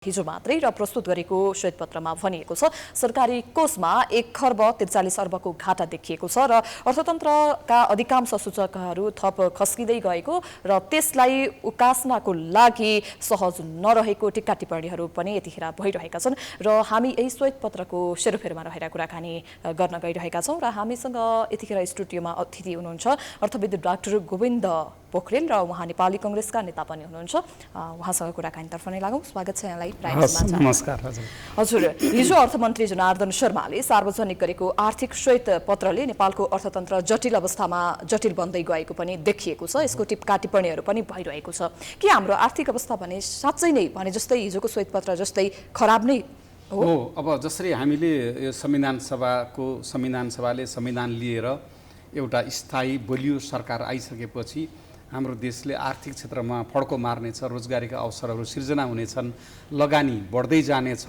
हिजो मात्रै र प्रस्तुत गरेको श्वेतपत्रमा भनिएको छ सरकारी कोषमा 1 खर्ब 43 अर्बको घाटा देखिएको छ र अर्थतन्त्रका अधिकांश सूचकहरू थप खस्किँदै गएको र त्यसलाई उकास्नको लागि सहज नरहेको टिक्का टिप्पणीहरू पनि यतिखेर भइरहेका छन् र हामी यही श्वेतपत्रको सेरोफेरोमा रहेर कुराकानी गर्न गइरहेका छौं र हामीसँग यतिखेर स्टुडियोमा अतिथि हुनुहुन्छ अर्थविद डाक्टर गोविन्द पोखरेल र उहाँ नेपाली कांग्रेसका नेता पनि हुनुहुन्छ उहाँसँग कुराकानीतर्फ नै लागौं स्वागत छ यहाँलाई नमस्कार हजुर हिजो अर्थमन्त्री जनार्दन शर्माले सार्वजनिक गरेको आर्थिक श्वेतपत्रले नेपालको अर्थतन्त्र जटिल अवस्थामा जटिल बन्दै गएको पनि देखिएको छ यसको टिप्का टिप्पणीहरू पनि भइरहेको छ के हाम्रो आर्थिक अवस्था भने साच्चै नै भने जस्तै हिजोको श्वेतपत्र जस्तै खराब नै हो अब जसरी हामीले यो संविधान सभाले संविधान लिएर एउटा स्थायी बलियो सरकार आइसकेपछि हाम्रो देशले आर्थिक क्षेत्रमा फड्को मार्नेछ रोजगारीका अवसरहरू सिर्जना हुनेछन् लगानी बढ्दै जानेछ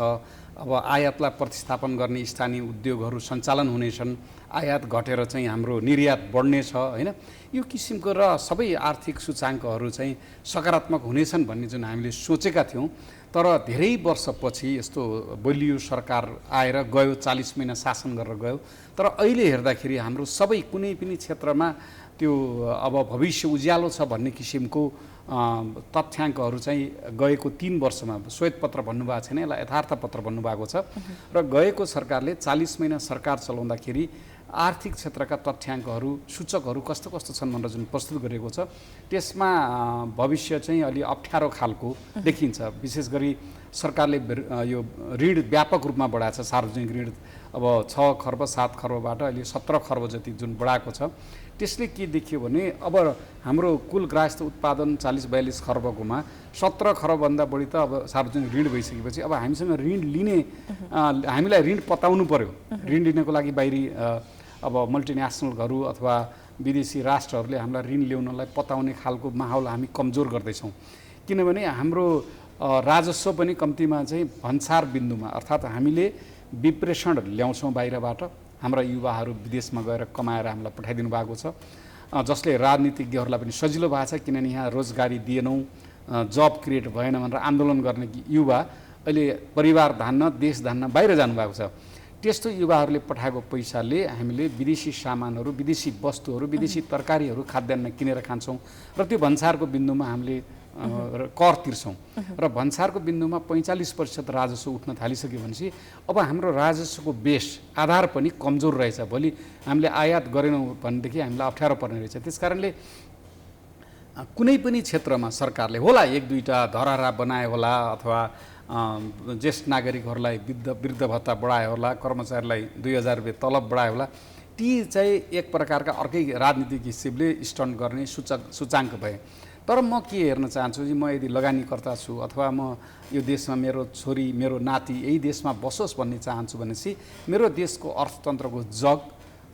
अब आयातलाई प्रतिस्थापन गर्ने स्थानीय उद्योगहरू सञ्चालन हुनेछन् आयात घटेर चाहिँ हाम्रो निर्यात बढ्नेछ हैन यो किसिमको र सबै आर्थिक सूचाङ्कहरू चाहिँ सकारात्मक हुनेछन् भन्ने जुन हामीले सोचेका थियौं तर धेरै वर्षपछि यस्तो बलियो सरकार आएर गयो 40 महिना शासन गरेर गयो तर अहिले हेर्दाखेरि हाम्रो सबै कुनै पनि क्षेत्रमा त्यो अब भविष्य उज्यालो छ भन्ने किसिमको तथ्याङ्कहरू चाहिँ गएको 3 वर्षमा श्वेतपत्र भन्नुभएको छैन यसलाई यथार्थ पत्र भन्नुभएको छ र गएको सरकारले 40 महिना सरकार चलाउँदाखेरि आर्थिक क्षेत्रका तथ्याङ्कहरू सूचकहरू कस्तो कस्तो छन् भनेर जुन प्रस्तुत गरेको छ त्यसमा भविष्य चाहिँ अलि अप्ठ्यारो खालको देखिन्छ विशेष गरी सरकारले यो ऋण व्यापक रूपमा बढाएको छ सार्वजनिक ऋण अब 6 खर्ब 7 खर्बबाट अहिले 17 खर्ब जति जुन बढाएको छ त्यसले के देखियो भने अब हाम्रो कुल ग्राहस्थ उत्पादन 40-42 खर्बकोमा 17 खर्बभन्दा बढी त अब सार्वजनिक ऋण भइसकेपछि अब हामीसँग ऋण लिने हामीलाई ऋण पताउनु पर्यो ऋण लिनको लागि बाहिरी अब मल्टिनेसनलहरू अथवा विदेशी राष्ट्रहरूले हामीलाई ऋण ल्याउनलाई पताउने खालको माहौल हामी कमजोर गर्दैछौँ किनभने हाम्रो राजस्व पनि कम्तीमा चाहिँ भन्सार बिन्दुमा अर्थात् हामीले विप्रेषण ल्याउँछौँ बाहिरबाट हाम्रा युवाहरू विदेशमा गएर कमाएर हामीलाई पठाइदिनु भएको छ जसले राजनीतिज्ञहरूलाई पनि सजिलो भएको छ किनभने यहाँ रोजगारी दिएनौँ जब क्रिएट भएन भनेर आन्दोलन गर्ने युवा अहिले परिवार धान्न देश धान्न बाहिर जानुभएको छ त्यस्तो युवाहरूले पठाएको पैसाले हामीले विदेशी सामानहरू विदेशी वस्तुहरू विदेशी तरकारीहरू खाद्यान्न किनेर खान्छौँ र त्यो भन्सारको बिन्दुमा हामीले कर तिर्छौँ र भन्सारको बिन्दुमा 45% राजस्व उठ्न थालिसक्यो भनेपछि अब हाम्रो राजस्वको बेस आधार पनि कमजोर रहेछ भोलि हामीले आयात गरेनौँ भनेदेखि हामीलाई अप्ठ्यारो पर्ने रहेछ त्यसकारणले कुनै पनि क्षेत्रमा सरकारले होला 1-2टा धरहरा बनाए होला अथवा ज्येष्ठ नागरिकहरूलाई वृद्ध भत्ता बढाए होला कर्मचारीलाई 2000 रुपैयाँ तलब बढाए होला ती चाहिँ एक प्रकारका अर्कै राजनीतिक हिसाबले स्टन्ट गर्ने सूचाङ्क भए तर म के हेर्न चाहन्छु कि म यदि लगानीकर्ता छु अथवा म यो देशमा मेरो छोरी मेरो नाति यही देशमा बसोस् भन्ने चाहन्छु भनेपछि मेरो देशको अर्थतन्त्रको जग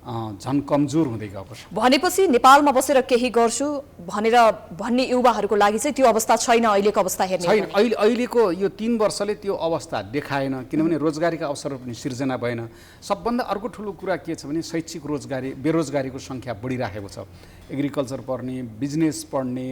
झन कमजोर हुँदै गएको छ भनेपछि नेपालमा बसेर केही गर्छु भनेर भन्ने युवाहरूको लागि चाहिँ त्यो अवस्था छैन अहिलेको अवस्था हेर्ने छैन अहिलेको यो 3 वर्षले त्यो अवस्था देखाएन किनभने रोजगारीका अवसरहरू पनि सिर्जना भएन सबभन्दा अर्को ठुलो कुरा के छ भने शैक्षिक बेरोजगारीको सङ्ख्या बढिराखेको छ एग्रिकल्चर पढ्ने बिजनेस पढ्ने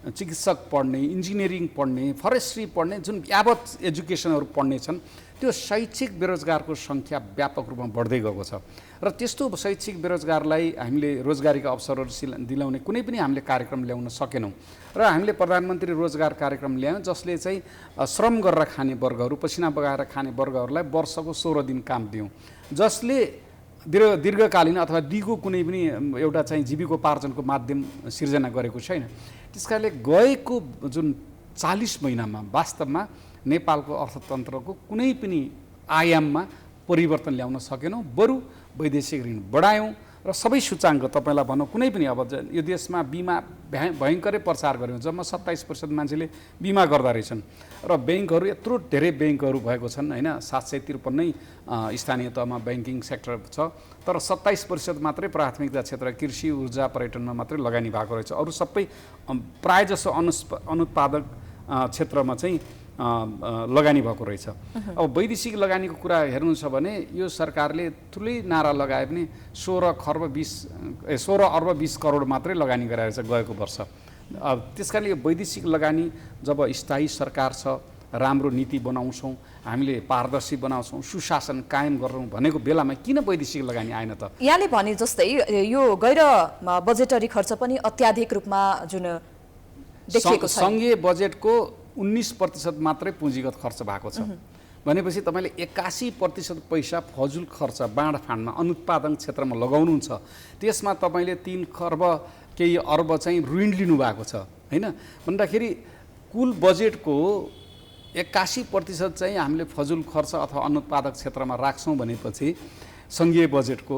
चिकित्सक पढ्ने इन्जिनियरिङ पढ्ने फरेस्ट्री पढ्ने जुन यावत एजुकेसनहरू पढ्ने छन् त्यो शैक्षिक बेरोजगारको सङ्ख्या व्यापक रूपमा बढ्दै गएको छ र त्यस्तो शैक्षिक बेरोजगारलाई हामीले रोजगारीका अवसरहरू दिलाउने कुनै पनि हामीले कार्यक्रम ल्याउन सकेनौँ र हामीले प्रधानमन्त्री रोजगार कार्यक्रम ल्यायौँ जसले चाहिँ श्रम गरेर खाने वर्गहरू पसिना बगाएर खाने वर्गहरूलाई वर्षको 16 दिन काम दियौँ जसले दीर्घकालीन अथवा दिगो कुनै पनि एउटा चाहिँ जीविकोपार्जनको माध्यम सिर्जना गरेको छैन त्यसकारणले गएको जुन 40 महिनामा वास्तवमा नेपालको अर्थतन्त्रको कुनै पनि आयाममा परिवर्तन ल्याउन सकेनौँ बरु वैदेशिक ऋण बढायौँ र सबै सूचाङ्क तपाईँलाई भनौँ कुनै पनि अब यो देशमा बिमा भयङ्करै प्रचार गर्यौँ जम्मा 27% मान्छेले बिमा गर्दा रहेछन् र ब्याङ्कहरू यत्रो धेरै ब्याङ्कहरू भएको छन् होइन 753 स्थानीय तहमा ब्याङ्किङ सेक्टर छ तर 27% मात्रै प्राथमिकता क्षेत्र कृषि ऊर्जा पर्यटनमा मात्रै लगानी भएको रहेछ अरू सबै प्रायःजसो अनुत्पादक क्षेत्रमा चाहिँ लगानी भएको रहेछ अब वैदेशिक लगानीको कुरा हेर्नु छ भने यो सरकारले ठुलै नारा लगाए पनि 16 अर्ब 20 करोड मात्रै लगानी गराएर गएको वर्ष त्यसकारणले यो वैदेशिक लगानी जब स्थायी सरकार छ राम्रो नीति बनाउँछौँ, हामीले पारदर्शी बनाउँछौँ, सुशासन कायम गरौँ भनेको बेलामा किन वैदेशिक लगानी आएन त? यहाँले भने जस्तै यो गैर बजेटरी खर्च पनि अत्याधिक रूपमा जुन देखिएको छ, सङ्घीय बजेटको 19% मात्रै पुँजीगत खर्च भएको छ भनेपछि तपाईँले 81% पैसा फजुल खर्च बाँडफाँडमा अनुत्पादन क्षेत्रमा लगाउनुहुन्छ। त्यसमा तपाईँले 3 खर्ब केही अर्ब चाहिँ ऋण लिनुभएको छ होइन। भन्दाखेरि कुल बजेटको 81% चाहिँ हामीले फजुल खर्च अथवा अनुत्पादक क्षेत्रमा राख्छौँ भनेपछि सङ्घीय बजेटको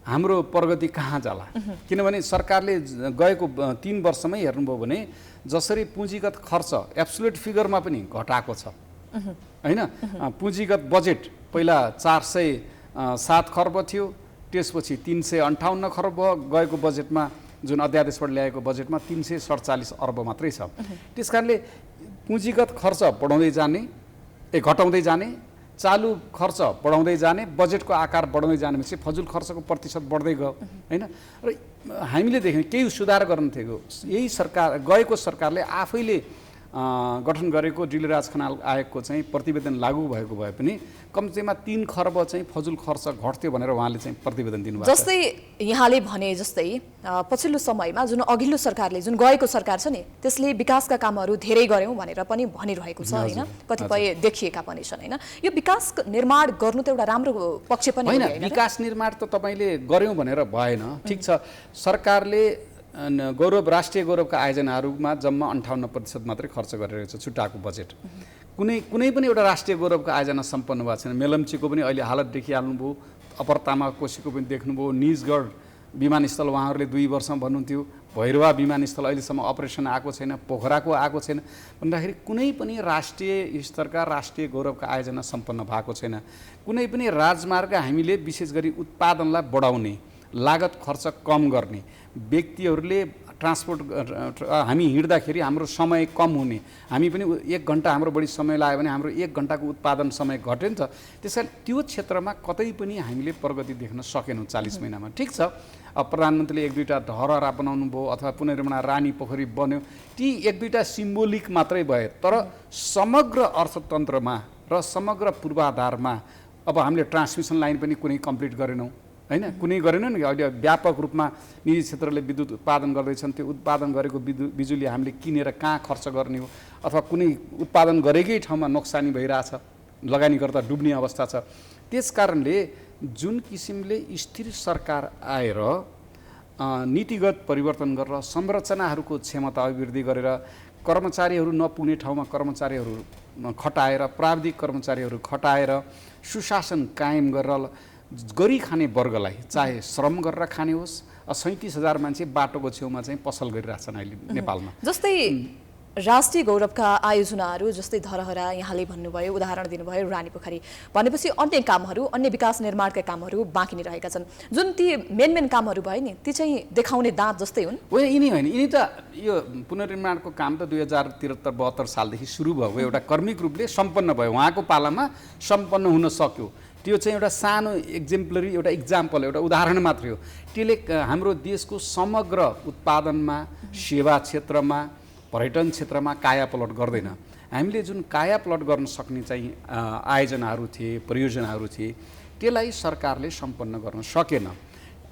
हाम्रो प्रगति कहाँ जाला? किनभने सरकारले गएको 3 वर्षमै हेर्नुभयो भने जसरी पुँजीगत खर्च एब्सोल्युट फिगरमा पनि घटाएको छ होइन। पुँजीगत बजेट पहिला 407 खर्ब थियो, त्यसपछि 358 खर्ब गएको बजेटमा, जुन अध्यादेशबाट ल्याएको बजेटमा 347 अर्ब मात्रै छ। त्यस कारणले पुँजीगत खर्च बढाउँदै जाने घटाउँदै जाने, चालु खर्च बढाउँदै जाने, बजेटको आकार बढाउँदै जाने भनेपछि फजुल खर्चको प्रतिशत बढ्दै गयो होइन। र हामीले देख्यौँ केही सुधार गर्न थियो। यही सरकार गएको सरकारले आफैले गठन गरेको डिलराज खनाल आयोगको चाहिँ प्रतिवेदन लागू भएको भए पनि कमसेकम 3 खर्ब चाहिँ फजुल खर्च घट्थ्यो भनेर उहाँले चाहिँ प्रतिवेदन दिनुभएको छ। जस्तै यहाँले भने जस्तै पछिल्लो समयमा जुन अघिल्लो सरकारले, जुन गएको सरकार छ नि, त्यसले विकासका कामहरू धेरै गर्यौँ भनेर पनि भनिरहेको छ होइन। कतिपय देखिएका पनि छन् होइन। यो विकास निर्माण गर्नु त एउटा राम्रो पक्ष पनि होइन। विकास निर्माण त तपाईँले गर्यौँ भनेर भएन, ठिक छ। सरकारले राष्ट्रिय गौरवका आयोजनाहरूमा जम्मा 58% मात्रै खर्च गरिरहेको छ छुट्टाएको बजेट। कुनै पनि एउटा राष्ट्रिय गौरवका आयोजना सम्पन्न भएको छैन। मेलम्चीको पनि अहिले हालत देखिहाल्नुभयो, अपर तामाकोसीको पनि देख्नुभयो, निजगढ विमानस्थल उहाँहरूले 2 वर्षमा भन्नुहुन्थ्यो, भैरवा विमानस्थल अहिलेसम्म अपरेसन आएको छैन, पोखराको आएको छैन। भन्दाखेरि कुनै पनि राष्ट्रिय स्तरका राष्ट्रिय गौरवका आयोजना सम्पन्न भएको छैन। कुनै पनि राजमार्ग हामीले विशेष गरी उत्पादनलाई बढाउने, लागत खर्च कम गर्ने, व्यक्तिहरूले ट्रान्सपोर्ट हामी हिँड्दाखेरि हाम्रो समय कम हुने, हामी पनि 1 घन्टा हाम्रो बढी समय लाग्यो भने हाम्रो 1 घन्टाको उत्पादन समय घट्यो नि त। त्यसैले त्यो क्षेत्रमा कतै पनि हामीले प्रगति देख्न सकेनौँ 40 महिनामा। ठिक छ, प्रधानमन्त्रीले 1-2टा धरहरा बनाउनु भयो अथवा पुनर्निर्माण रानी पोखरी बन्यो, ती 1-2टा सिम्बोलिक मात्रै भए, तर समग्र अर्थतन्त्रमा र समग्र पूर्वाधारमा अब हामीले ट्रान्समिसन लाइन पनि कुनै कम्प्लिट गरेनौँ होइन। कुनै गरेनौँ नि। अहिले व्यापक रूपमा निजी क्षेत्रले विद्युत उत्पादन गर्दैछन्, त्यो उत्पादन गरेको बिजुली हामीले किनेर कहाँ खर्च गर्ने हो, अथवा कुनै उत्पादन गरेकै ठाउँमा नोक्सानी भइरहेछ, लगानी गर्दा डुब्ने अवस्था छ। त्यस कारणले जुन किसिमले स्थिर सरकार आएर नीतिगत परिवर्तन गरेर संरचनाहरूको क्षमता अभिवृद्धि गरेर कर्मचारीहरू नपुग्ने ठाउँमा कर्मचारीहरू खटाएर, प्राविधिक कर्मचारीहरू खटाएर सुशासन कायम गरेर गरी खाने वर्गलाई, चाहे श्रम गरेर खाने होस्, 37,000 मान्छे बाटोको छेउमा चाहिँ पसल गरिरहेछन् अहिले नेपालमा। जस्तै राष्ट्रिय गौरवका आयोजनाहरू जस्तै धरहरा यहाँले भन्नुभयो, उदाहरण दिनुभयो रानी पोखरी, भनेपछि अन्य कामहरू, अन्य विकास निर्माणका कामहरू बाँकी नै रहेका छन्। जुन ती मेन कामहरू भयो नि, ती चाहिँ देखाउने दाँत जस्तै हुन्। यिनी होइन, यिनी त यो पुनर्निर्माणको काम त 2073-72 सालदेखि सुरु भएको, एउटा कर्मिक रूपले सम्पन्न भयो, उहाँको पालामा सम्पन्न हुन सक्यो। त्यो चाहिँ एउटा सानो एक्जेम्पलरी, एउटा इक्जाम्पल, एउटा उदाहरण मात्रै हो। त्यसले हाम्रो देशको समग्र उत्पादनमा, सेवा क्षेत्रमा, पर्यटन क्षेत्रमा कायापलट गर्दैन। हामीले जुन कायापलट गर्न सक्ने चाहिँ आयोजनाहरू थिए, परियोजनाहरू थिए, त्यसलाई सरकारले सम्पन्न गर्न सकेन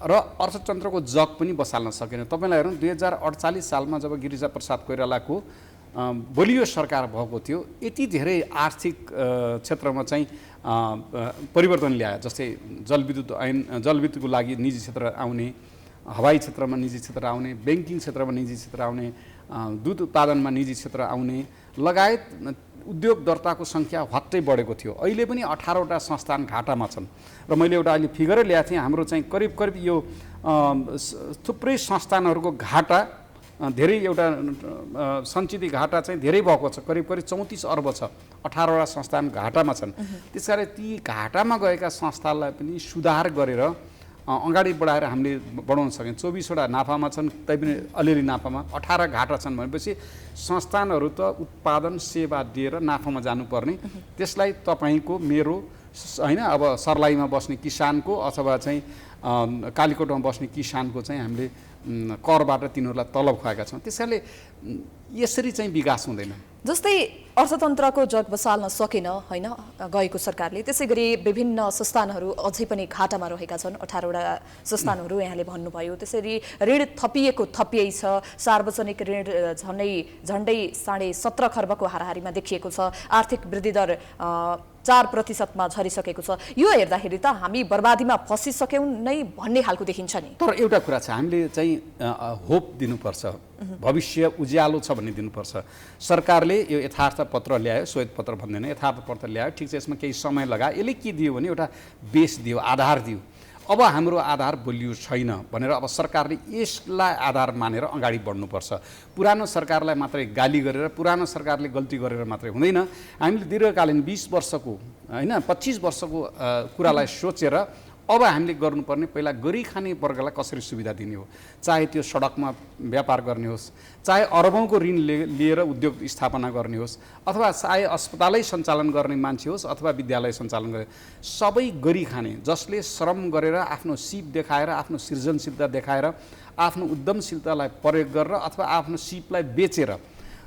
र अर्थतन्त्रको जग पनि बसाल्न सकेन। तपाईँलाई हेर्नु, 2048 सालमा जब गिरिजाप्रसाद कोइरालाको बलियो सरकार भएको थियो, यति धेरै आर्थिक क्षेत्रमा चाहिँ परिवर्तन ल्यायो। जस्तै जलविद्युत ऐन, जलविद्युतको लागि निजी क्षेत्र आउने, हवाई क्षेत्रमा निजी क्षेत्र आउने, ब्याङ्किङ क्षेत्रमा निजी क्षेत्र आउने, दुध उत्पादनमा निजी क्षेत्र आउने लगायत उद्योग दर्ताको सङ्ख्या हट्टै बढेको थियो। अहिले पनि 18वटा संस्थान घाटामा छन् र मैले एउटा अहिले फिगरै ल्याएको थिएँ। हाम्रो चाहिँ करिब यो थुप्रै संस्थानहरूको घाटा धेरै, एउटा सञ्चित घाटा चाहिँ धेरै भएको छ, करिब 34 अर्ब छ। 18वटा संस्थान घाटामा छन्। त्यसकारण ती घाटामा गएका संस्थालाई पनि सुधार गरेर अगाडि बढाएर हामीले बढाउन सक्यौँ। 24वटा नाफामा छन्, तैपनि अलिअलि नाफामा, 18 घाटा छन् भनेपछि संस्थानहरू त उत्पादन सेवा दिएर नाफामा जानुपर्ने, त्यसलाई तपाईँको मेरो होइन, अब सर्लाहीमा बस्ने किसानको अथवा चाहिँ कालीकोटमा बस्ने किसानको चाहिँ हामीले करबाट तिनीहरूलाई तलब खुवाएका छौँ। त्यसैले यसरी चाहिँ विकास हुँदैन। जस्तै अर्थतन्त्रको जग बसाल्न सकेन हैन गएको सरकारले। त्यसै गरी विभिन्न संस्थानहरू अझै पनि घाटामा रहेका छन्। 18वटा संस्थानहरू यहाँले भन्नुभयो। त्यसरी ऋण थपियै छ। सार्वजनिक ऋण झन्डै 17.5 खर्बको हाराहारीमा देखिएको छ। आर्थिक वृद्धि दर 4% झरिसकेको छ। यो हेर्दाखेरि त हामी बर्बादीमा फसिसक्यौँ नै भन्ने खालको देखिन्छ नि। तर एउटा कुरा छ, हामीले चाहिँ होप दिनुपर्छ, भविष्य उज्यालो छ भन्ने दिनुपर्छ। सरकारले यो यथार्थ पत्र ल्यायो, श्वेत पत्र भन्दैन, यथार्थ पत्र ल्यायो, ठिक छ, यसमा केही समय लगायो, यसले के दियो भने एउटा बेस दियो, आधार दियो। अब हाम्रो आधार बलियो छैन भनेर अब सरकारले यसलाई आधार मानेर अगाडि बढ्नुपर्छ। पुरानो सरकारलाई मात्रै गाली गरेर, पुरानो सरकारले गल्ती गरेर मात्रै हुँदैन। हामीले दीर्घकालीन 20 वर्षको हैन 25 वर्षको कुरालाई सोचेर अब हामीले गर्नुपर्ने पहिला गरिखाने वर्गलाई कसरी सुविधा दिने हो। चाहे त्यो सडकमा व्यापार गर्ने होस्, चाहे अरबौँको ऋण लिएर उद्योग स्थापना गर्ने होस्, अथवा चाहे अस्पतालै सञ्चालन गर्ने मान्छे होस् अथवा विद्यालय सञ्चालन गर्ने, सबै गरिखाने, जसले श्रम गरेर आफ्नो सिप देखाएर, आफ्नो सृजनशीलता देखाएर, आफ्नो उद्यमशीलतालाई प्रयोग गरेर अथवा आफ्नो सिपलाई बेचेर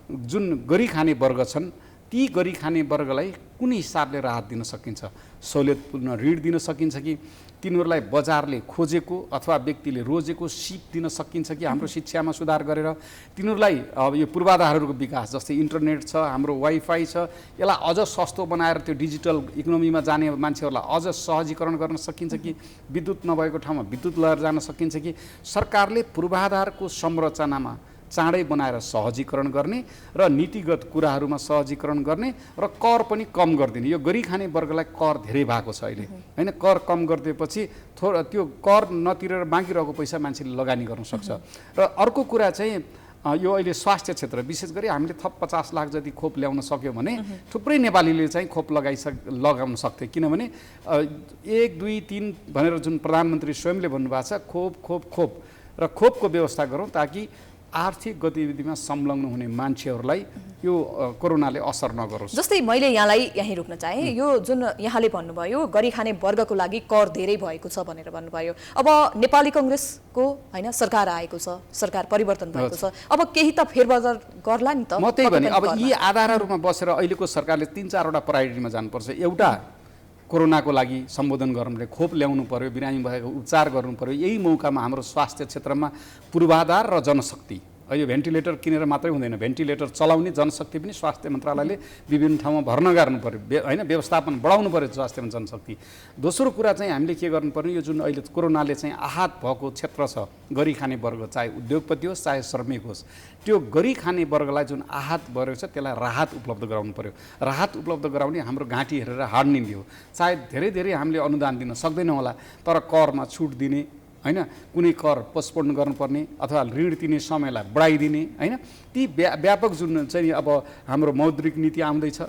जुन गरिखाने वर्ग छन्, ती गरिखाने वर्गलाई कुन हिसाबले राहत दिन सकिन्छ। सहुलियतपूर्ण ऋण दिन सकिन्छ कि तिनीहरूलाई बजारले खोजेको अथवा व्यक्तिले रोजेको सिप दिन सकिन्छ कि हाम्रो शिक्षामा सुधार गरेर तिनीहरूलाई अब यो पूर्वाधारहरूको विकास, जस्तै इन्टरनेट छ, हाम्रो वाइफाई छ, यसलाई अझ सस्तो बनाएर त्यो डिजिटल इकोनोमीमा जाने मान्छेहरूलाई अझ सहजीकरण गर्न सकिन्छ कि विद्युत नभएको ठाउँमा विद्युत लिएर जान सकिन्छ कि सरकारले पूर्वाधारको संरचनामा चाँडै बनाएर सहजीकरण गर्ने र नीतिगत कुराहरूमा सहजीकरण गर्ने र कर पनि कम गरिदिने। यो गरिखाने वर्गलाई कर धेरै भएको छ अहिले हैन। कर कम गरिदिएपछि त्यो कर नतिरेर बाँकी रहेको पैसा मान्छेले लगानी गर्न सक्छ। र अर्को कुरा चाहिँ यो अहिले स्वास्थ्य क्षेत्र, विशेष गरी हामीले थप 50 लाख जति खोप ल्याउन सक्यो भने थुप्रै नेपालीले चाहिँ खोप लगाउन सक्थे। किनभने 1, 2, 3 भनेर जुन प्रधानमन्त्री स्वयंले भन्नुभएको छ, खोप खोप खोप र खोपको व्यवस्था गरौँ ताकि आर्थिक गतिविधिमा संलग्न हुने मान्छेहरूलाई यो कोरोनाले असर नगरोस्। जस्तै मैले यहाँलाई यहीँ रोक्न चाहे, यो जुन यहाँले भन्नुभयो गरिखाने वर्गको लागि कर धेरै भएको छ भनेर भन्नुभयो। अब नेपाली कांग्रेसको हैन सरकार आएको छ, सरकार परिवर्तन भएको छ, अब केही त फेरबदल गर्ला नि त। म त्यही भने अब यी आधारहरूमा बसेर अहिलेको सरकारले 3-4 वटा प्रायोरिटीमा जानुपर्छ। एउटा कोरोनाको लागि सम्बोधन गर्नु पर्यो, खोप ल्याउनु पर्यो, बिरामी भएको उपचार गर्नु पर्यो। यही मौकामा हाम्रो स्वास्थ्य क्षेत्रमा पूर्वाधार र जनशक्ति, यो भेन्टिलेटर किनेर मात्रै हुँदैन, भेन्टिलेटर चलाउने जनशक्ति पनि स्वास्थ्य मन्त्रालयले विभिन्न ठाउँमा भर्ना गर्नु पर्यो हैन, व्यवस्थापन बढाउनु पर्यो स्वास्थ्यमा जनशक्ति। दोस्रो कुरा चाहिँ हामीले के गर्नुपर्ने, यो जुन अहिले कोरोनाले चाहिँ आहत भएको क्षेत्र छ, गरिखाने वर्ग, चाहे उद्योगपति होस् चाहे श्रमिक होस्, त्यो गरिखाने वर्गलाई जुन आहत भएको छ त्यसलाई राहत उपलब्ध गराउनु पर्यो। राहत उपलब्ध गराउने हाम्रो घाँटी हेरेर हाड निल्ने हो। चाहे धेरै धेरै हामीले अनुदान दिन सक्दैनौँ होला, तर करमा छुट दिने हैन, कुनै कर पोस्टपोन गर्नुपर्ने अथवा ऋण तिर्ने समयलाई बढाइदिने हैन, ती व्यापक जुन चाहिँ अब हाम्रो मौद्रिक नीति आउँदैछ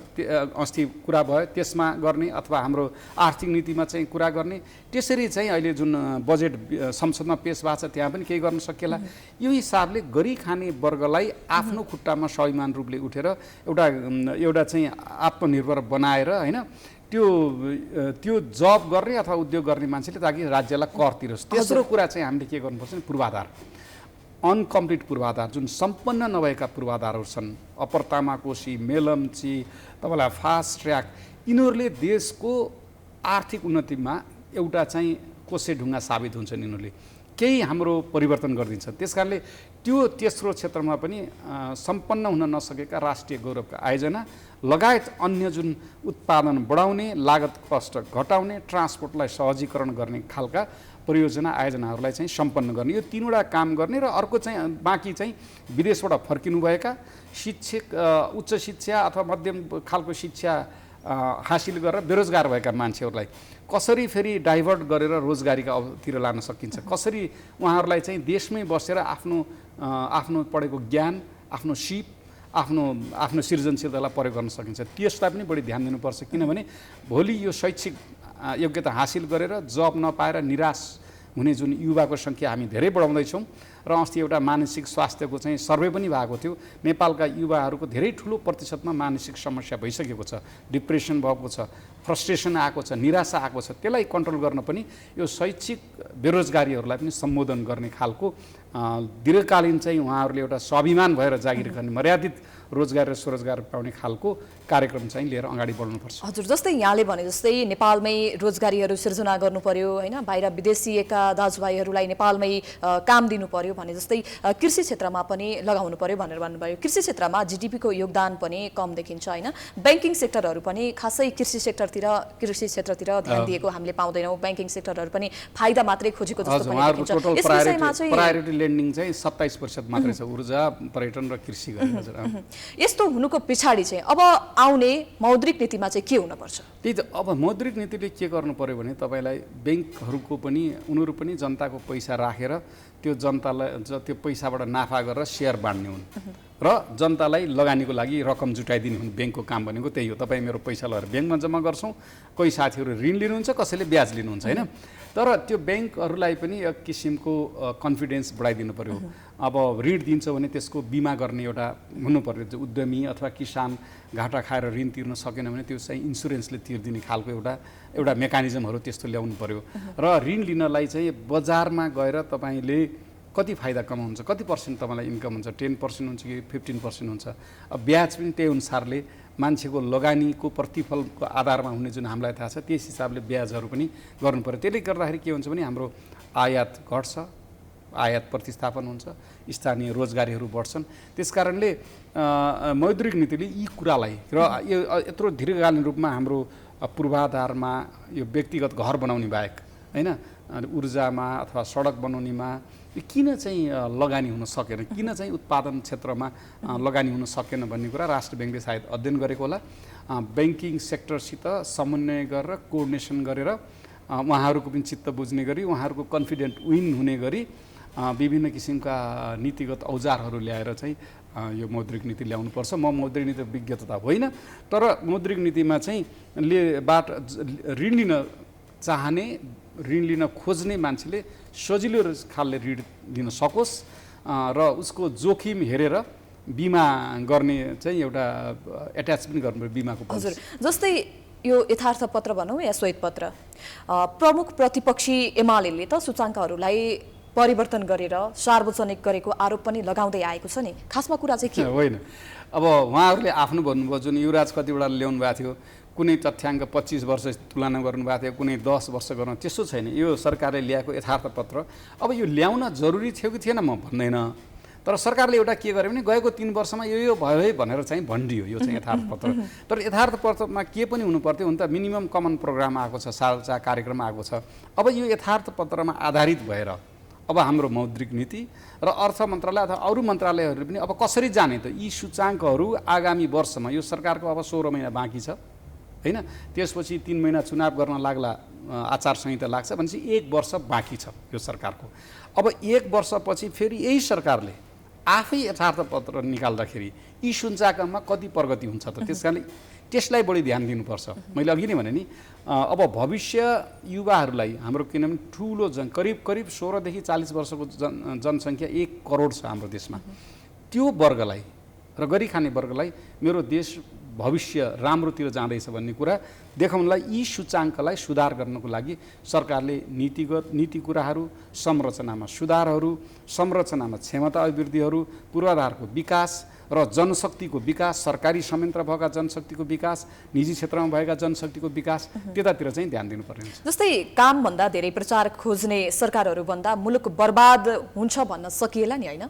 अस्ति कुरा भयो त्यसमा गर्ने, अथवा हाम्रो आर्थिक नीतिमा चाहिँ कुरा गर्ने। त्यसरी चाहिँ अहिले जुन बजेट संसदमा पेश भएको छ त्यहाँ पनि केही गर्न सकिएला। यो हिसाबले गरिखाने वर्गलाई आफ्नो खुट्टामा स्वाभिमान रूपले उठेर एउटा चाहिँ आत्मनिर्भर बनाएर हैन, त्यो जब गर्ने अथवा उद्योग गर्ने मान्छेले ताकि राज्यलाई कर तिरोस्। तेस्रो कुरा चाहिँ हामीले के गर्नुपर्छ भने पूर्वाधार, अनकम्प्लिट पूर्वाधार, जुन सम्पन्न नभएका पूर्वाधारहरू छन्, अप्पर तामाकोशी, मेलम्ची, तपाईँलाई फास्ट ट्र्याक, यिनीहरूले देशको आर्थिक उन्नतिमा एउटा चाहिँ कोसे ढुङ्गा साबित हुन्छन्। यिनीहरूले केही हाम्रो परिवर्तन गरिदिन्छन्। त्यसकारणले त्यो तेस्रो क्षेत्रमा पनि सम्पन्न हुन नसकेका राष्ट्रिय गौरवका आयोजना लगायत अन्य जुन उत्पादन बढाउने, लागत कष्ट घटाउने, ट्रान्सपोर्टलाई सहजीकरण गर्ने खालका परियोजना आयोजनाहरूलाई चाहिँ सम्पन्न गर्ने, यो 3वटा काम गर्ने। र अर्को चाहिँ बाँकी चाहिँ विदेशबाट फर्किनुभएका शिक्षक, उच्च शिक्षा अथवा मध्यम खालको शिक्षा हासिल गरेर बेरोजगार भएका मान्छेहरूलाई कसरी फेरि डाइभर्ट गरेर रोजगारीतिर लान सकिन्छ, कसरी उहाँहरूलाई चाहिँ देशमै बसेर आफ्नो पढेको ज्ञान, आफ्नो सिप, आफ्नो सृजनशीलतालाई प्रयोग गर्न सकिन्छ, त्यसलाई पनि बढी ध्यान दिनुपर्छ। किनभने भोलि यो शैक्षिक योग्यता हासिल गरेर जब नपाएर निराश हुने जुन युवाको सङ्ख्या हामी धेरै बढाउँदैछौँ, र अस्ति एउटा मानसिक स्वास्थ्यको चाहिँ सर्वे पनि भएको थियो। नेपालका युवाहरूको धेरै ठुलो प्रतिशतमा मानसिक समस्या भइसकेको छ, डिप्रेसन भएको छ, फ्रस्ट्रेसन आएको छ, निराशा आएको छ। त्यसलाई कन्ट्रोल गर्न पनि यो शैक्षिक बेरोजगारीहरूलाई पनि सम्बोधन गर्ने खालको दीर्घकालीन चाहिँ उहाँहरूले एउटा स्वाभिमान भएर जागिर गर्ने मर्यादित रोजगार र स्वरोजगार पाउने खालको कार्यक्रम चाहिँ लिएर अगाडि बढ्नुपर्छ। हजुर, जस्तै यहाँले भने जस्तै नेपालमै रोजगारीहरू सिर्जना गर्नु पर्यो हैन, बाहिर विदेशीका दाजुभाइहरूलाई नेपालमै काम दिनु पर्यो भने जस्तै कृषि क्षेत्रमा पनि लगाउनु पर्यो भनेर भन्नुभयो। कृषि क्षेत्रमा जीडीपीको योगदान पनि कम देखिन्छ हैन, ब्याङ्किङ सेक्टरहरू पनि खासै कृषि क्षेत्रतिर ध्यान दिएको हामीले पाउँदैनौँ। ब्याङ्किङ सेक्टरहरू पनि फाइदा मात्रै खोजेको जस्तो पनि देखिन्छ। यस विषयमा चाहिँ प्रायोरिटी लेन्डिङ चाहिँ 27% मात्रै छ, ऊर्जा, पर्यटन र कृषि गरी। हजुर, यस्तो हुनुको पछाडि चाहिँ अब आउने मौद्रिक नीतिमा चाहिँ के हुनुपर्छ? त्यही त, अब मौद्रिक नीतिले के गर्नु पर्यो भने तपाईँलाई ब्याङ्कहरूको पनि उनीहरू पनि जनताको पैसा राखेर त्यो जनतालाई त्यो पैसाबाट नाफा गरेर सेयर बाँड्ने हुन् र जनतालाई लगानीको लागि रकम जुटाइदिने हुन्। ब्याङ्कको काम भनेको त्यही हो। तपाईँ मेरो पैसा लगेर ब्याङ्कमा जम्मा गर्छौँ, कोही साथीहरू ऋण लिनुहुन्छ, कसैले ब्याज लिनुहुन्छ होइन। तर त्यो ब्याङ्कहरूलाई पनि एक किसिमको कन्फिडेन्स बढाइदिनु पर्यो। अब ऋण दिन्छ भने त्यसको बिमा गर्ने एउटा हुनु पर्यो। जो उद्यमी अथवा किसान घाटा खाएर ऋण तिर्न सकेन भने त्यो चाहिँ इन्सुरेन्सले तिर्दिने खालको एउटा मेकानिजमहरू त्यस्तो ल्याउनु पर्यो। र ऋण लिनलाई चाहिँ बजारमा गएर तपाईँले कति फाइदा कमाउनुहुन्छ, कति पर्सेन्ट तपाईँलाई इन्कम हुन्छ, 10% हुन्छ कि 15% हुन्छ। अब ब्याज पनि त्यही अनुसारले मान्छेको लगानीको प्रतिफलको आधारमा हुने जुन हामीलाई थाहा छ त्यस हिसाबले ब्याजहरू पनि गर्नु पर्यो। त्यसले गर्दाखेरि के हुन्छ भने हाम्रो आयात घट्छ, आयात प्रतिस्थापन हुन्छ, स्थानीय रोजगारीहरू बढ्छन्। त्यसकारणले मौद्रिक नीतिले यी कुरालाई र यो यत्रो दीर्घकालीन रूपमा हाम्रो पूर्वाधारमा यो व्यक्तिगत घर बनाउने बाहेक होइन, ऊर्जामा अथवा सडक बनाउनेमा किन चाहिँ लगानी हुन सकेन, किन चाहिँ उत्पादन क्षेत्रमा लगानी हुन सकेन भन्ने कुरा राष्ट्र ब्याङ्कले सायद अध्ययन गरेको होला। ब्याङ्किङ सेक्टरसित समन्वय गरेर कोअर्डिनेसन गरेर उहाँहरूको पनि चित्त बुझ्ने गरी उहाँहरूको कन्फिडेन्ट विन हुने गरी विभिन्न किसिमका नीतिगत औजारहरू ल्याएर चाहिँ यो मौद्रिक नीति ल्याउनुपर्छ। म मौद्रिक नीति विज्ञता होइन, तर मौद्रिक नीतिमा चाहिँ ऋण लिन चाहने, ऋण लिन खोज्ने मान्छेले सजिलो खालले ऋण लिन सकोस् र उसको जोखिम हेरेर बिमा गर्ने चाहिँ एउटा एट्याच पनि गर्नुपर्छ बिमाको। हजुर, जस्तै यो यथार्थ पत्र भनौँ या श्वेतपत्र, प्रमुख प्रतिपक्षी एमाले त सूचाङ्कहरूलाई परिवर्तन गरेर सार्वजनिक गरेको आरोप पनि लगाउँदै आएको छ नि। खासमा कुरा चाहिँ के होइन, अब उहाँहरूले आफ्नो भन्नुभयो जुन युवराज कतिवटा ल्याउनु भएको थियो, कुनै तथ्याङ्क 25 वर्ष तुलना गर्नुभएको थियो, कुनै 10 वर्ष गर्नु, त्यस्तो छैन। यो सरकारले ल्याएको यथार्थ पत्र अब यो ल्याउन जरुरी थियो कि थिएन म भन्दैन, तर सरकारले एउटा के गर्यो भने गएको 3 वर्षमा यो भयो है भनेर चाहिँ भनिदियो। यो चाहिँ यथार्थ पत्र। तर यथार्थ पत्रमा के पनि हुनु पर्थ्यो हुन त मिनिमम कमन प्रोग्राम आएको छ, साझा कार्यक्रम आएको छ। अब यो यथार्थ पत्रमा आधारित भएर अब हाम्रो मौद्रिक नीति र अर्थ मन्त्रालय अथवा अरू मन्त्रालयहरूले पनि अब कसरी जाने त यी सूचाङ्कहरू आगामी वर्षमा, यो सरकारको अब 16 महिना बाँकी छ होइन, त्यसपछि 3 महिना चुनाव गर्न लाग्ला, आचार संहिता लाग्छ भनेपछि 1 वर्ष बाँकी छ यो सरकारको। अब 1 वर्षपछि फेरि यही सरकारले आफै यथार्थ पत्र निकाल्दाखेरि यी सूचाङ्कमा कति प्रगति हुन्छ त, त्यसकारणले त्यसलाई बढी ध्यान दिनुपर्छ। मैले अघि नै भने नि, अब भविष्य युवाहरूलाई हाम्रो किनभने ठुलो करिब 16 देखि 40 वर्षको जनसङ्ख्या 1 करोड छ हाम्रो देशमा। त्यो वर्गलाई र गरी खाने वर्गलाई मेरो देश भविष्य राम्रोतिर जाँदैछ भन्ने कुरा देखाउनलाई यी सूचाङ्कलाई सुधार गर्नको लागि सरकारले नीति कुराहरू, संरचनामा सुधारहरू, संरचनामा क्षमता अभिवृद्धिहरू, पूर्वाधारको विकास र जनशक्तिको विकास, सरकारी संयन्त्र भएका जनशक्तिको विकास, निजी क्षेत्रमा भएका जनशक्तिको विकास, त्यतातिर चाहिँ ध्यान दिनुपर्ने हुन्छ। जस्तै कामभन्दा धेरै प्रचार खोज्ने सरकारहरू भन्दा मुलुक बर्बाद हुन्छ भन्न सकिएला नि होइन?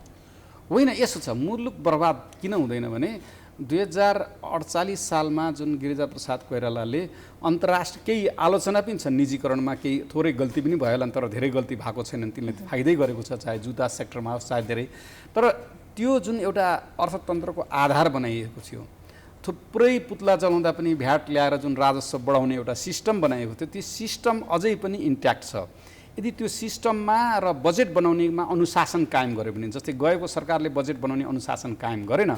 होइन, यसो छ, मुलुक बर्बाद किन हुँदैन भने 2048 सालमा जुन गिरिजाप्रसाद कोइरालाले अन्तर्राष्ट्रिय केही आलोचना पनि छ निजीकरणमा, केही थोरै गल्ती पनि भयो होला, तर धेरै गल्ती भएको छैनन्, तिनले फाइदै गरेको छ, चाहे जुत्ता सेक्टरमा होस् चाहे धेरै। तर त्यो जुन एउटा अर्थतन्त्रको आधार बनाइएको थियो, थुप्रै पुतला जलाउँदा पनि भ्याट ल्याएर जुन राजस्व बढाउने एउटा सिस्टम बनाएको थियो, त्यो सिस्टम अझै पनि इन्ट्याक्ट छ। यदि त्यो सिस्टममा र बजेट बनाउनेमा अनुशासन कायम गर्यो भने, जस्तै गएको सरकारले बजेट बनाउने अनुशासन कायम गरेन,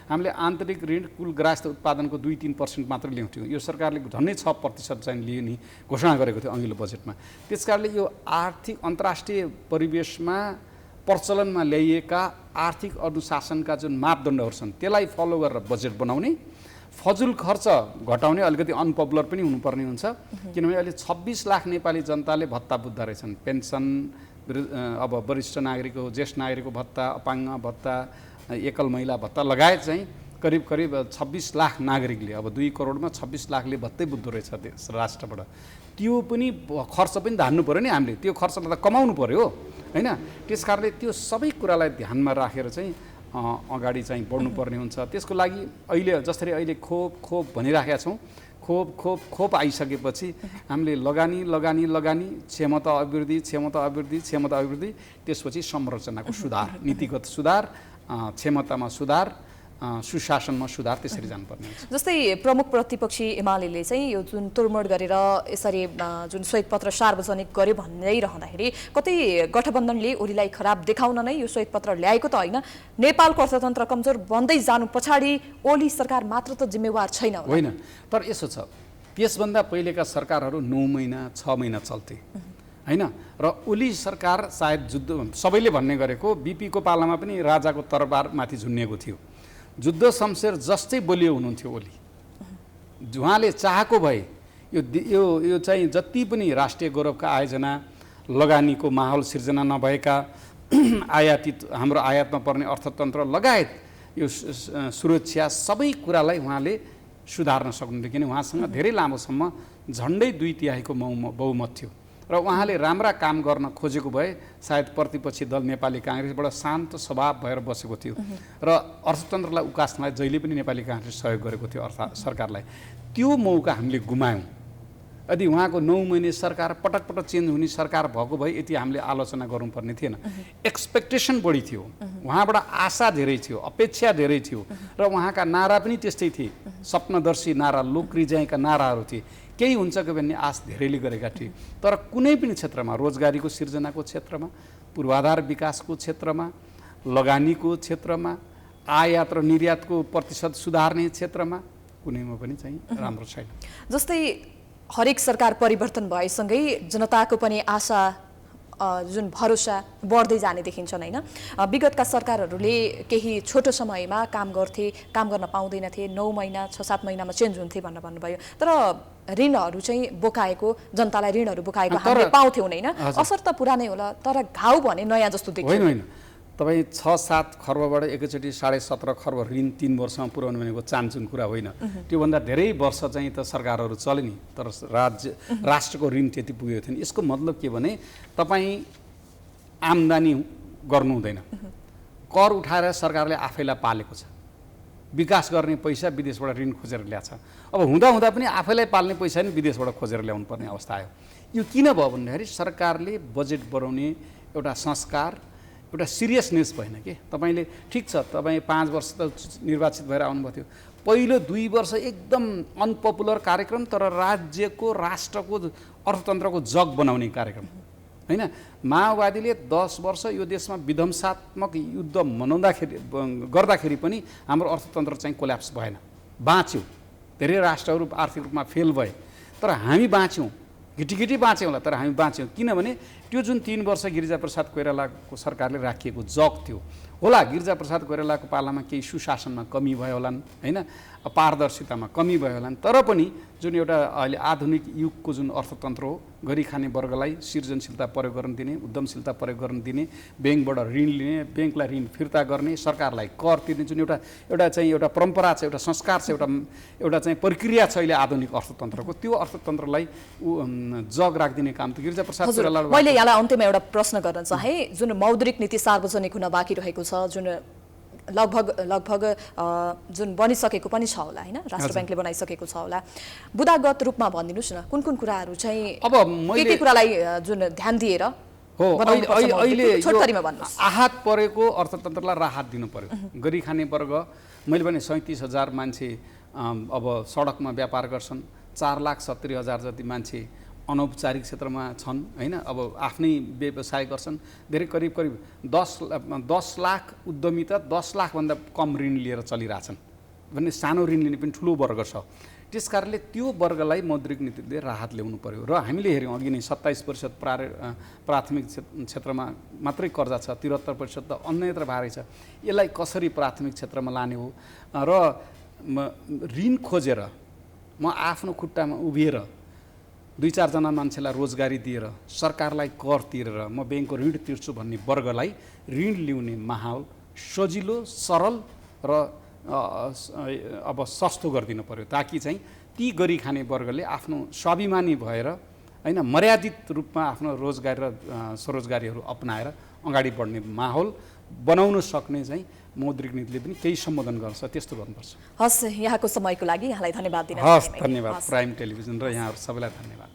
हामीले आन्तरिक ऋण कुल ग्राहस्थ उत्पादनको 2-3% मात्र ल्याउँथ्यौँ। यो सरकारले झन्डै 6% चाहिँ लिने घोषणा गरेको थियो अघिल्लो बजेटमा। त्यसकारणले यो आर्थिक अन्तर्राष्ट्रिय परिवेशमा प्रचलनमा ल्याइएका आर्थिक अनुशासनका जुन मापदण्डहरू छन् त्यसलाई फलो गरेर बजेट बनाउने, फजुल खर्च घटाउने, अलिकति अनपपुलर पनि हुनुपर्ने हुन्छ किनभने अहिले 26 लाख नेपाली जनताले भत्ता बुझ्दा रहेछन्। पेन्सन, अब वरिष्ठ नागरिकको, ज्येष्ठ नागरिकको भत्ता, अपाङ्ग भत्ता, एकल महिला भत्ता लगायत चाहिँ करिब करिब 26 लाख नागरिकले, अब 2 करोडमा 26 लाखले भत्तै बुझ्दो रहेछ देश राष्ट्रबाट। त्यो पनि खर्च पनि धान्नु पऱ्यो नि हामीले, त्यो खर्चलाई त कमाउनु पऱ्यो होइन। त्यस कारणले त्यो सबै कुरालाई ध्यानमा राखेर चाहिँ अगाडि चाहिँ बढ्नुपर्ने हुन्छ। त्यसको लागि अहिले जसरी अहिले खोप भनिराखेका छौँ, खोप आइसकेपछि हामीले लगानी, क्षमता अभिवृद्धि, त्यसपछि संरचनाको सुधार, नीतिगत सुधार, क्षमतामा सुधार, सुशासनमा सुधार, त्यसरी जानुपर्ने हुन्छ। जस्तै प्रमुख प्रतिपक्षी एमाले चाहिँ यो जुन तोडमोड गरेर यसरी जुन श्वेतपत्र सार्वजनिक गर्यो भन्दै रहँदाखेरि कतै गठबन्धनले ओलीलाई खराब देखाउन नै यो श्वेतपत्र ल्याएको त होइन, नेपालको अर्थतन्त्र कमजोर बन्दै जानु पछाडि ओली सरकार मात्र त जिम्मेवार छैन होइन। तर यसो छ, त्यसभन्दा पहिलेका सरकारहरू 9 महिना 6 महिना चल्थे होइन। र ओली सरकार सायद जुद्ध, सबैले भन्ने गरेको बीपीको पालामा पनि राजाको तरबार माथि झुन्निएको थियो, जुद्ध शमशेर जस्तै बलियो हुनुहुन्थ्यो ओली। उहाँले चाहेको भए यो चाहिँ जति पनि राष्ट्रिय गौरवका आयोजना, लगानीको माहौल सिर्जना नभएका हाम्रो आयातमा पर्ने अर्थतन्त्र लगायत यो सुरक्षा सबै कुरालाई उहाँले सुधार्न सक्नुहुन्थ्यो किन उहाँसँग धेरै लामोसम्म झन्डै 2/3 बहुमत थियो र उहाँले राम्रा काम गर्न खोजेको भए सायद प्रतिपक्षी दल नेपाली काङ्ग्रेसबाट शान्त स्वभाव भएर बसेको थियो र अर्थतन्त्रलाई उकास्नलाई जहिले पनि नेपाली काङ्ग्रेसले सहयोग गरेको थियो सरकारलाई। त्यो मौका हामीले गुमायौँ। यदि उहाँको 9 महिने सरकार पटक चेन्ज हुने सरकार भएको भए यति हामीले आलोचना गर्नुपर्ने थिएन। एक्सपेक्टेसन बढी थियो, उहाँबाट आशा धेरै थियो, अपेक्षा धेरै थियो र उहाँका नारा पनि त्यस्तै थिए, सपनदर्शी नारा, लोकरिजाइका नाराहरू थिए। केही हुन्छ कि भन्ने आश धेरैले गरेका थिए, तर कुनै पनि क्षेत्रमा, रोजगारीको सिर्जनाको क्षेत्रमा, पूर्वाधार विकासको क्षेत्रमा, लगानीको क्षेत्रमा, आयात र निर्यातको प्रतिशत सुधार्ने क्षेत्रमा कुनैमा पनि चाहिँ राम्रो छैन। जस्तै हरेक सरकार परिवर्तन भएसँगै जनताको पनि आशा जुन भरोसा बढ्दै जाने देखिन्छन् होइन। विगतका सरकारहरूले केही छोटो समयमा काम गर्न पाउँदैनथे, 9 महिना 6-7 महिनामा चेन्ज हुन्थे भन्नुभयो। तर ऋणहरू चाहिँ बोकाएको, जनतालाई ऋणहरू बोकाएको हामीले पाउँथ्यौँ होइन। असर त पुरानै होला, तर घाउ भने नयाँ जस्तो देखिन्छ। होइन, तपाईँ 6-7 खर्बबाट एकैचोटि 17.5 खर्ब ऋण 3 वर्षमा पुर्याउनु भनेको चान्चुन कुरा होइन। त्योभन्दा धेरै वर्ष चाहिँ त सरकारहरू चले नि, तर राष्ट्रको ऋण त्यति पुगेको थिएन। यसको मतलब के भने तपाईँ आम्दानी गर्नु हुँदैन, कर उठाएर सरकारले आफैलाई पालेको छ, विकास गर्ने पैसा विदेशबाट ऋण खोजेर ल्याछ। अब हुँदा पनि आफैलाई पाल्ने पैसा नि विदेशबाट खोजेर ल्याउनु पर्ने अवस्था आयो। यो किन भयो भन्दाखेरि सरकारले बजेट बनाउने एउटा संस्कार, एउटा सिरियसनेस भएन कि। तपाईँले ठिक छ, तपाईँ 5 वर्ष त निर्वाचित भएर आउनुभएको थियो, पहिलो 2 वर्ष एकदम अनपपुलर कार्यक्रम, तर राज्यको, राष्ट्रको, अर्थतन्त्रको जग बनाउने कार्यक्रम होइन। माओवादीले 10 वर्ष यो देशमा विध्वंसात्मक युद्ध गर्दाखेरि पनि हाम्रो अर्थतन्त्र चाहिँ कोल्याप्स भएन, बाँच्यो। धेरै राष्ट्रहरू आर्थिक रूपमा फेल भए, तर हामी बाँच्यौँ, घिटिघिटी बाँच्यौँ होला, तर हामी बाँच्यौँ। किनभने त्यो जुन 3 वर्ष गिरिजाप्रसाद कोइरालाको सरकारले राखिएको जग थियो होला, गिरिजाप्रसाद कोइरालाको पालामा केही सुशासनमा कमी भयो होलान् होइन, पारदर्शितामा कमी भयो होलान्, तर पनि जुन एउटा अहिले आधुनिक युगको जुन अर्थतन्त्र हो, गरी खाने वर्गलाई सृजनशीलता प्रयोग गर्न दिने, उद्यमशीलता प्रयोग गर्न दिने, ब्याङ्कबाट ऋण लिने, ब्याङ्कलाई ऋण फिर्ता गर्ने, सरकारलाई कर तिर्ने, जुन एउटा चाहिँ एउटा परम्परा छ, एउटा संस्कार छ, एउटा चाहिँ प्रक्रिया छ अहिले आधुनिक अर्थतन्त्रको, त्यो अर्थतन्त्रलाई जग राखिदिने काम त गिरिजाप्रसाद कोइराला। मैले यहाँलाई अन्त्यमा एउटा प्रश्न गर्न चाहे, जुन मौद्रिक नीति सार्वजनिक हुन बाँकी रहेको छ, जुन लगभग जुन बनिसकेको पनि छ होला होइन, राष्ट्र ब्याङ्कले बनाइसकेको छ होला, बुदागत रूपमा भनिदिनुहोस् न कुन कुराहरू चाहिँ अब के कुरालाई जुन ध्यान दिएर हो अहिले छोटकरीमा भन्नुहोस्। आहत परेको अर्थतन्त्रलाई राहत दिनु पर्यो। गरी खाने वर्ग, मैले भने 37,000 मान्छे अब सडकमा व्यापार गर्छन्, 4,70,000 जति मान्छे अनौपचारिक क्षेत्रमा छन् होइन, अब आफ्नै व्यवसाय गर्छन्, धेरै करिब 10 लाख उद्यमी त 10 लाखभन्दा कम ऋण लिएर चलिरहेछन् भन्ने सानो ऋण लिने पनि ठुलो वर्ग छ। त्यस कारणले त्यो वर्गलाई मौद्रिक नीतिले राहत ल्याउनु पर्यो र हामीले हेऱ्यौँ अघि नै 27% प्राथमिक क्षेत्रमा मात्रै कर्जा छ, 73% त अन्यत्र भारै छ। यसलाई कसरी प्राथमिक क्षेत्रमा लाने हो र ऋण खोजेर म आफ्नो खुट्टामा उभिएर 2-4 जना मान्छेलाई रोजगारी दिएर सरकारलाई कर तिरेर म ब्याङ्कको ऋण तिर्छु भन्ने वर्गलाई ऋण ल्याउने माहौल सजिलो, सरल र अब सस्तो गरिदिनु पर्यो, ताकि चाहिँ ती गरी खाने वर्गले आफ्नो स्वाभिमानी भएर हैन मर्यादित रूपमा आफ्नो रोजगारी र स्वरोजगारीहरू अपनाएर अगाडि बढ्ने माहौल बनाउन सक्ने चाहिँ मौद्रिक नीतिले पनि केही सम्बोधन गर्छ, त्यस्तो गर्नुपर्छ। हस्, यहाँको समयको लागि यहाँलाई धन्यवाद दिन हस्, धन्यवाद। प्राइम टेलिभिजन र यहाँहरू सबैलाई धन्यवाद।